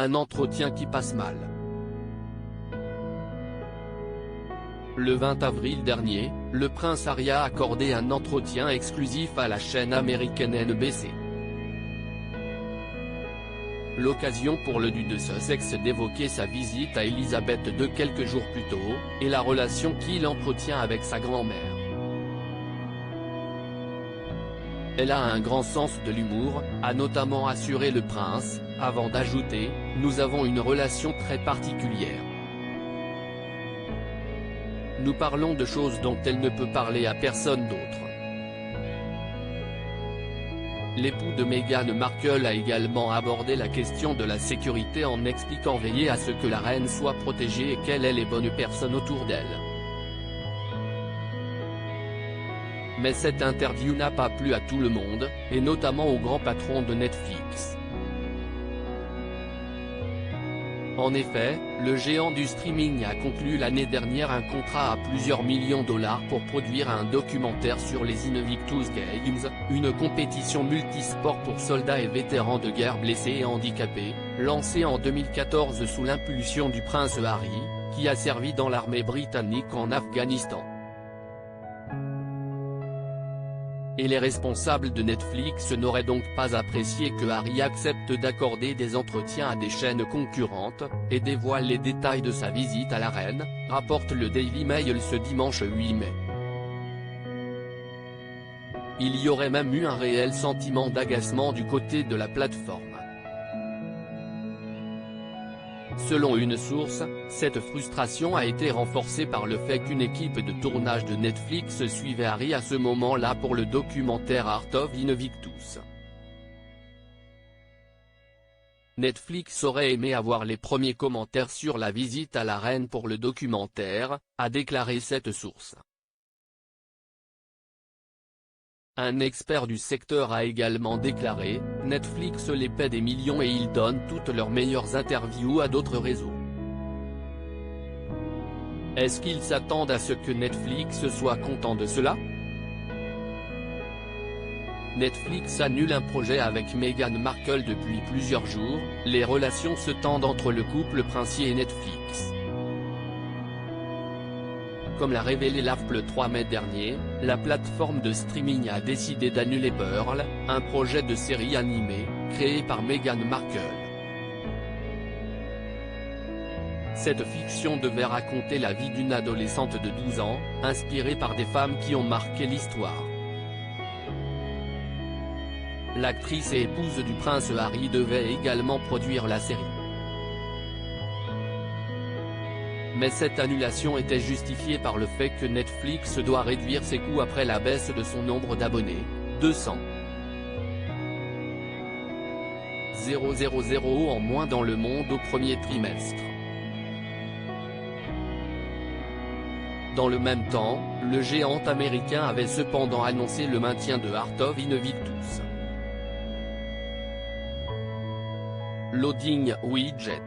un entretien qui passe mal. Le 20 avril dernier, le prince Harry a accordé un entretien exclusif à la chaîne américaine NBC. L'occasion pour le duc de Sussex d'évoquer sa visite à Elisabeth II quelques jours plus tôt, et la relation qu'il entretient avec sa grand-mère. Elle a un grand sens de l'humour, a notamment assuré le prince, avant d'ajouter « Nous avons une relation très particulière. Nous parlons de choses dont elle ne peut parler à personne d'autre ». L'époux de Meghan Markle a également abordé la question de la sécurité en expliquant veiller à ce que la reine soit protégée et qu'elle ait les bonnes personnes autour d'elle. Mais cette interview n'a pas plu à tout le monde, et notamment au grand patron de Netflix. En effet, le géant du streaming a conclu l'année dernière un contrat à plusieurs millions de dollars pour produire un documentaire sur les Invictus Games, une compétition multisport pour soldats et vétérans de guerre blessés et handicapés, lancée en 2014 sous l'impulsion du prince Harry, qui a servi dans l'armée britannique en Afghanistan. Et les responsables de Netflix n'auraient donc pas apprécié que Harry accepte d'accorder des entretiens à des chaînes concurrentes, et dévoile les détails de sa visite à la reine, rapporte le Daily Mail ce dimanche 8 mai. Il y aurait même eu un réel sentiment d'agacement du côté de la plateforme. Selon une source, cette frustration a été renforcée par le fait qu'une équipe de tournage de Netflix suivait Harry à ce moment-là pour le documentaire Art of Invictus. Netflix aurait aimé avoir les premiers commentaires sur la visite à la reine pour le documentaire, a déclaré cette source. Un expert du secteur a également déclaré « Netflix les paie des millions et ils donnent toutes leurs meilleures interviews à d'autres réseaux. Est-ce qu'ils s'attendent à ce que Netflix soit content de cela ? Netflix annule un projet avec Meghan Markle depuis plusieurs jours, les relations se tendent entre le couple princier et Netflix. Comme l'a révélé l'AFP le 3 mai dernier, la plateforme de streaming a décidé d'annuler Pearl, un projet de série animée, créé par Meghan Markle. Cette fiction devait raconter la vie d'une adolescente de 12 ans, inspirée par des femmes qui ont marqué l'histoire. L'actrice et épouse du prince Harry devait également produire la série. Mais cette annulation était justifiée par le fait que Netflix doit réduire ses coûts après la baisse de son nombre d'abonnés, 200 000 en moins dans le monde au premier trimestre. Dans le même temps, le géant américain avait cependant annoncé le maintien de Art of Invictus. Loading widget.